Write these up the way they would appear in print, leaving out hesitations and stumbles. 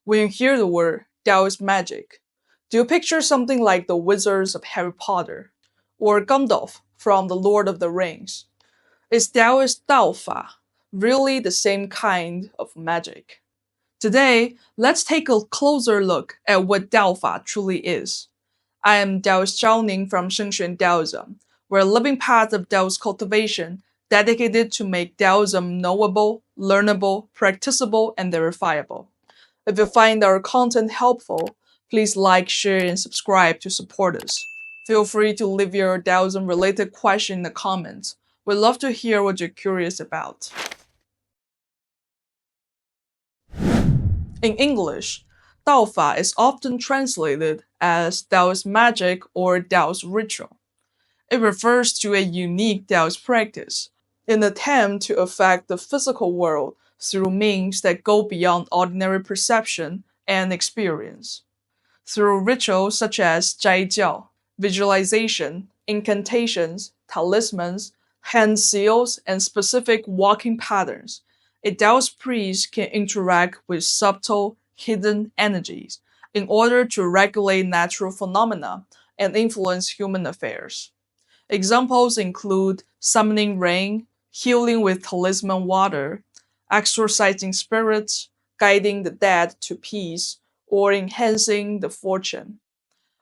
When you hear the word Daoist magic, do you picture something like the wizards of Harry Potter or Gandalf from The Lord of the Rings? Is Daoist Dao Fa really the same kind of magic? Today, let's take a closer look at what Dao Fa truly is. I am Daoist Zhang from Shengxuan Daoism. We're a living path of Daoist cultivation dedicated to make Daoism knowable, learnable, practicable, and verifiable. If you find our content helpful, please like, share, and subscribe to support us. Feel free to leave your Daoism related question in the comments. We'd love to hear what you're curious about. In English, Daofa is often translated as Daoist magic or Daoist ritual. It refers to a unique Daoist practice, an attempt to affect the physical world through means that go beyond ordinary perception and experience. Through rituals such as zhaijiao, visualization, incantations, talismans, hand seals, and specific walking patterns, a Taoist priest can interact with subtle, hidden energies in order to regulate natural phenomena and influence human affairs. Examples include summoning rain, healing with talisman water, exorcising spirits, guiding the dead to peace, or enhancing the fortune.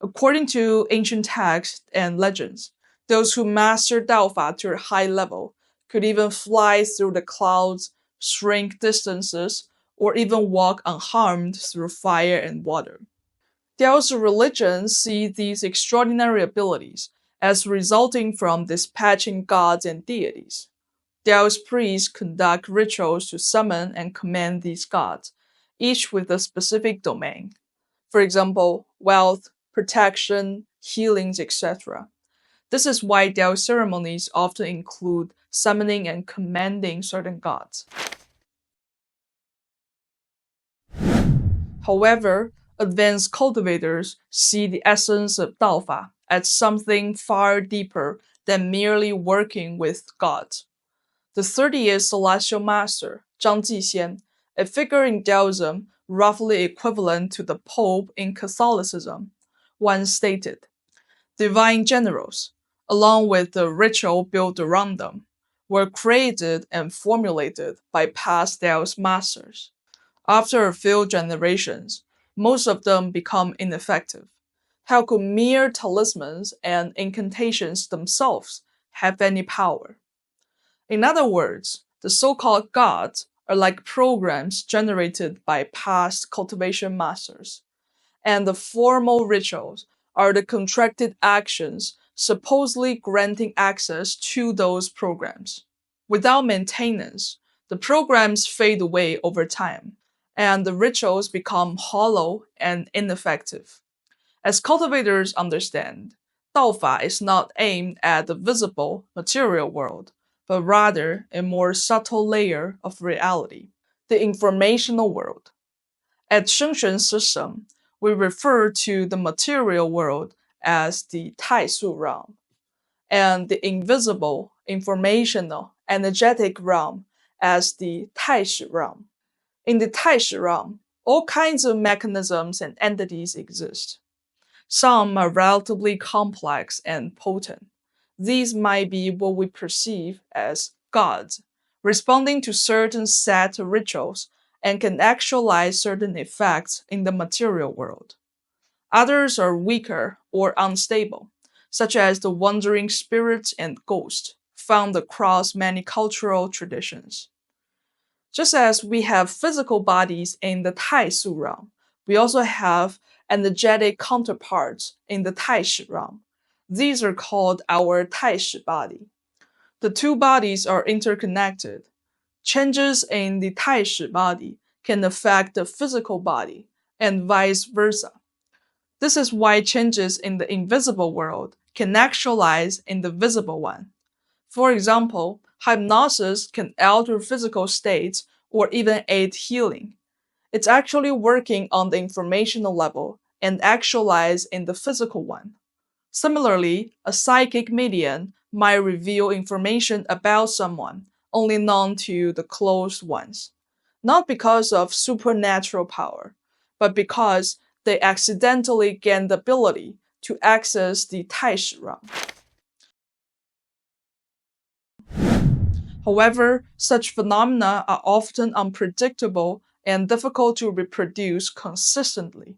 According to ancient texts and legends, those who mastered Daofa to a high level could even fly through the clouds, shrink distances, or even walk unharmed through fire and water. Daoist religions see these extraordinary abilities as resulting from dispatching gods and deities. Daoist priests conduct rituals to summon and command these gods, each with a specific domain. For example, wealth, protection, healings, etc. This is why Daoist ceremonies often include summoning and commanding certain gods. However, advanced cultivators see the essence of Daofa as something far deeper than merely working with gods. The 30th celestial master, Zhang Jixian, a figure in Daoism roughly equivalent to the Pope in Catholicism, once stated, "Divine generals, along with the ritual built around them, were created and formulated by past Daoist masters. After a few generations, most of them become ineffective. How could mere talismans and incantations themselves have any power?" In other words, the so-called gods are like programs generated by past cultivation masters, and the formal rituals are the contracted actions supposedly granting access to those programs. Without maintenance, the programs fade away over time, and the rituals become hollow and ineffective. As cultivators understand, Daofa is not aimed at the visible material world, but rather a more subtle layer of reality, the informational world. At Shengxuan system, we refer to the material world as the Taisu realm, and the invisible, informational, energetic realm as the Taishi realm. In the Taishi realm, all kinds of mechanisms and entities exist. Some are relatively complex and potent. These might be what we perceive as gods, responding to certain set rituals and can actualize certain effects in the material world. Others are weaker or unstable, such as the wandering spirits and ghosts found across many cultural traditions. Just as we have physical bodies in the Taisu realm, we also have energetic counterparts in the Taishi realm. These are called our Taishi body. The two bodies are interconnected. Changes in the Taishi body can affect the physical body, and vice versa. This is why changes in the invisible world can actualize in the visible one. For example, hypnosis can alter physical states or even aid healing. It's actually working on the informational level and actualize in the physical one. Similarly, a psychic medium might reveal information about someone only known to the close ones, not because of supernatural power, but because they accidentally gain the ability to access the Taishi realm. However, such phenomena are often unpredictable and difficult to reproduce consistently.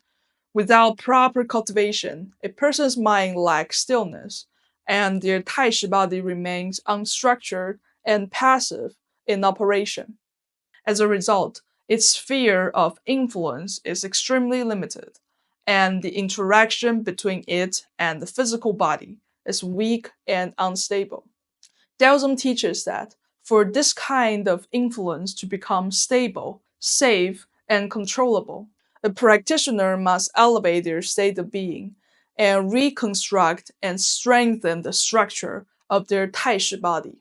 Without proper cultivation, a person's mind lacks stillness, and their Taishi body remains unstructured and passive in operation. As a result, its sphere of influence is extremely limited, and the interaction between it and the physical body is weak and unstable. Daoism teaches that for this kind of influence to become stable, safe, and controllable, a practitioner must elevate their state of being and reconstruct and strengthen the structure of their Taishi body.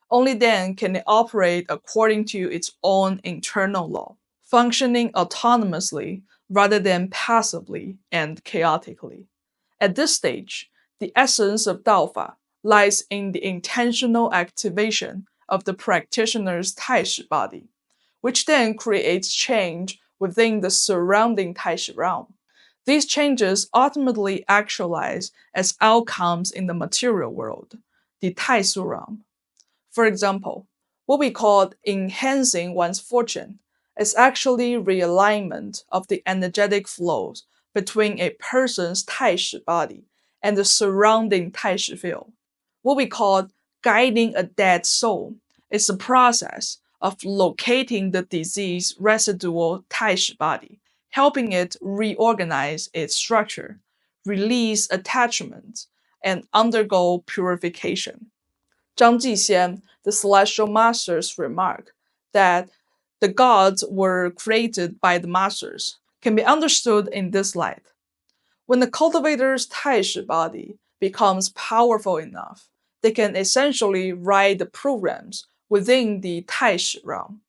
Only then can it operate according to its own internal law, functioning autonomously rather than passively and chaotically. At this stage, the essence of Dao Fa lies in the intentional activation of the practitioner's Taishi body, which then creates change within the surrounding Taishi realm. These changes ultimately actualize as outcomes in the material world, the Taisu realm. For example, what we call enhancing one's fortune is actually realignment of the energetic flows between a person's Taishi body and the surrounding Taishi field. What we call guiding a dead soul is the process of locating the disease residual Taishi body, helping it reorganize its structure, release attachment, and undergo purification. Zhang Jixian, the celestial masters, remark that the gods were created by the masters can be understood in this light. When the cultivator's Taishi body becomes powerful enough, they can essentially write the programs within the Taishi realm,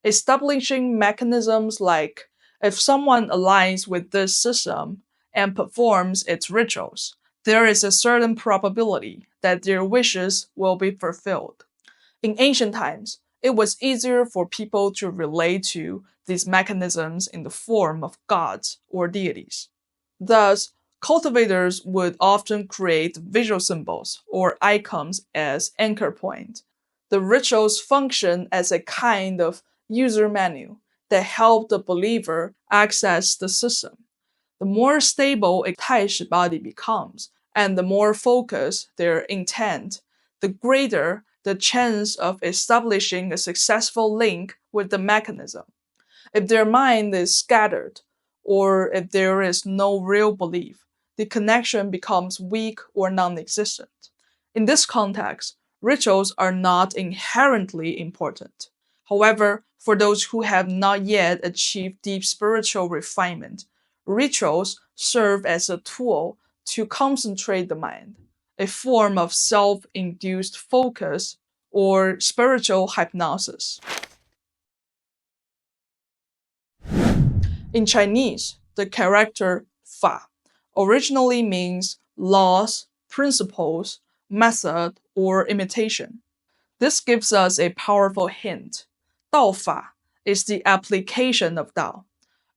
establishing mechanisms like if someone aligns with this system and performs its rituals, there is a certain probability that their wishes will be fulfilled. In ancient times, it was easier for people to relate to these mechanisms in the form of gods or deities. Thus, cultivators would often create visual symbols or icons as anchor points. The rituals function as a kind of user menu that help the believer access the system. The more stable a Taishi body becomes, and the more focused their intent, the greater the chance of establishing a successful link with the mechanism. If their mind is scattered, or if there is no real belief, the connection becomes weak or non existent. In this context, rituals are not inherently important. However, for those who have not yet achieved deep spiritual refinement, rituals serve as a tool to concentrate the mind, a form of self induced focus or spiritual hypnosis. In Chinese, the character Fa originally means laws, principles, method, or imitation. This gives us a powerful hint. Dao Fa is the application of Dao,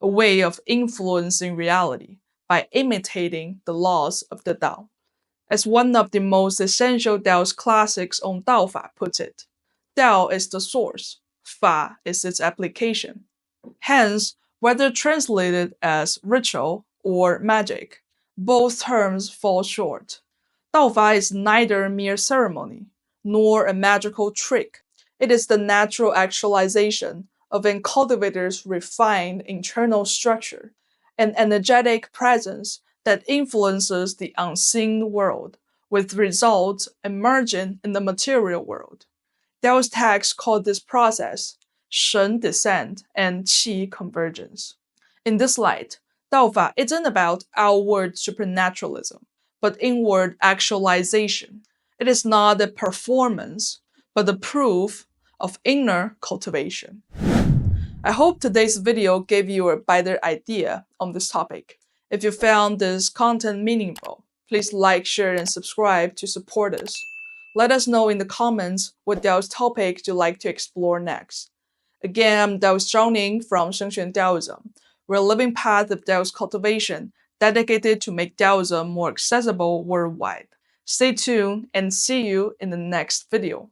a way of influencing reality by imitating the laws of the Dao. As one of the most essential Daoist classics on Dao Fa puts it, Dao is the source, Fa is its application. Hence, whether translated as ritual or magic, both terms fall short. Daofa is neither mere ceremony nor a magical trick. It is the natural actualization of a cultivator's refined internal structure, an energetic presence that influences the unseen world, with results emerging in the material world. Daoist texts call this process Shen descent and Qi convergence. In this light, Daofa isn't about outward supernaturalism, but inward actualization. It is not a performance, but a proof of inner cultivation. I hope today's video gave you a better idea on this topic. If you found this content meaningful, please like, share, and subscribe to support us. Let us know in the comments what Daoist topic you'd like to explore next. Again, I'm Daoist Zhang from Shengxuan Daoism, We're a living path of Daoist cultivation, dedicated to make Daoism more accessible worldwide. Stay tuned and see you in the next video.